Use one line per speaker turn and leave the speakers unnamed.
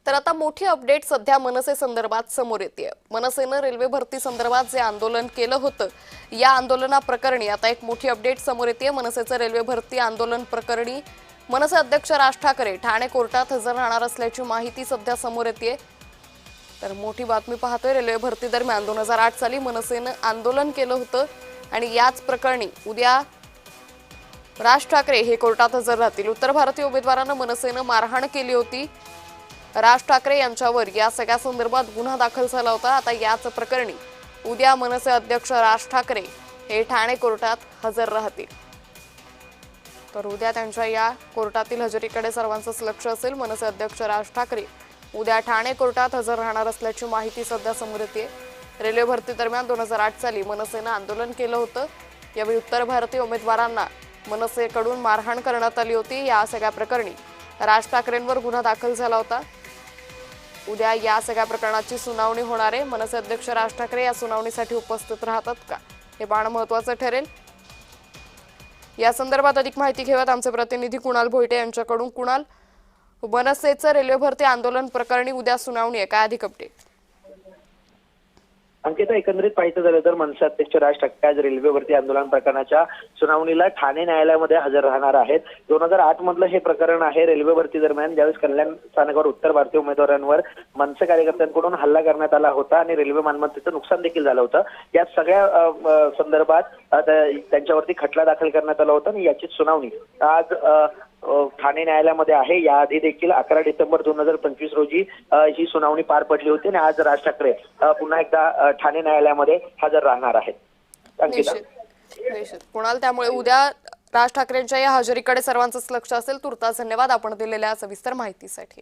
तर आता मोठी अपडेट सध्या मनसे संदर्भात समोर येते। मनसेनं रेल्वे भरती संदर्भात जे आंदोलन केलं होतं, या आंदोलनाप्रकरणी आता एक मोठी अपडेट समोर येते। मनसेचं रेल्वे भरती आंदोलन प्रकरणी मनसे अध्यक्ष राज ठाकरे ठाणे कोर्टात हजर राहणार असल्याची माहिती सध्या समोर येते। तर मोठी बातमी पाहतोय, रेल्वे भरती दरम्यान 2008 साली मनसेनं आंदोलन केलं होतं आणि याच प्रकरणी उद्या राज ठाकरे हे कोर्टात हजर राहतील। उत्तर भारतीय उमेदवारांना मनसेनं मारहाण केली होती। राज ठाकरे यांच्यावर या सगळ्या संदर्भात गुन्हा दाखल झाला होता। आता याच प्रकरणी उद्या मनसे अध्यक्ष राज ठाकरे हे ठाणे कोर्टात हजर राहतील। तर उद्या त्यांच्या या कोर्टातील हजेरीकडे सर्वांचंच लक्ष असेल। मनसे अध्यक्ष राज ठाकरे उद्या ठाणे कोर्टात हजर राहणार असल्याची माहिती सध्या समोर येते। रेल्वे भरती दरम्यान 2008 साली मनसेनं आंदोलन केलं होतं। यावेळी उत्तर भारतीय उमेदवारांना मनसेकडून मारहाण करण्यात आली होती। या सगळ्या प्रकरणी राज ठाकरेंवर गुन्हा दाखल झाला होता। उद्या या सगळ्या प्रकरणाची सुनावणी होणार आहे। मनसे अध्यक्ष राज ठाकरे या सुनावणीसाठी उपस्थित राहतात का, हे पाहणं महत्त्वाचं ठरेल। या संदर्भात अधिक माहिती घेऊयात आमचे प्रतिनिधी कुणाल भोईटे यांच्याकडून। कुणाल, मनसेचं रेल्वे भरती आंदोलन प्रकरणी उद्या सुनावणी आहे, काय अधिक अपडेट?
अंकिता, एकंदरीत पाहायचं झालं तर मनसे अध्यक्ष राज ठाकरे आज रेल्वे भरती आंदोलन प्रकरणाच्या सुनावणीला ठाणे न्यायालयामध्ये हजर राहणार आहेत। 2008 मधलं हे प्रकरण आहे। रेल्वे भरती दरम्यान ज्यावेळेस कल्याण स्थानकावर उत्तर भारतीय उमेदवारांवर मनसे कार्यकर्त्यांकडून हल्ला करण्यात आला होता आणि रेल्वे मालमत्तेचं नुकसान देखील झालं होतं। या सगळ्या संदर्भात त्यांच्यावरती खटला दाखल करण्यात आला होता आणि याची सुनावणी आज ठाणे न्यायालयामध्ये आहे। याआधी देखील 11 डिसेंबर 2025 रोजी ही सुनावणी पार पडली होती आणि आज राज ठाकरे पुन्हा एकदा ठाणे न्यायालयामध्ये हजर राहणार आहेत।
निश्चित कुणाल, त्यामुळे उद्या राज ठाकरेंच्या या हजेरीकडे सर्वांचंच लक्ष असेल। तुर्तास धन्यवाद आपण दिलेल्या सविस्तर माहितीसाठी।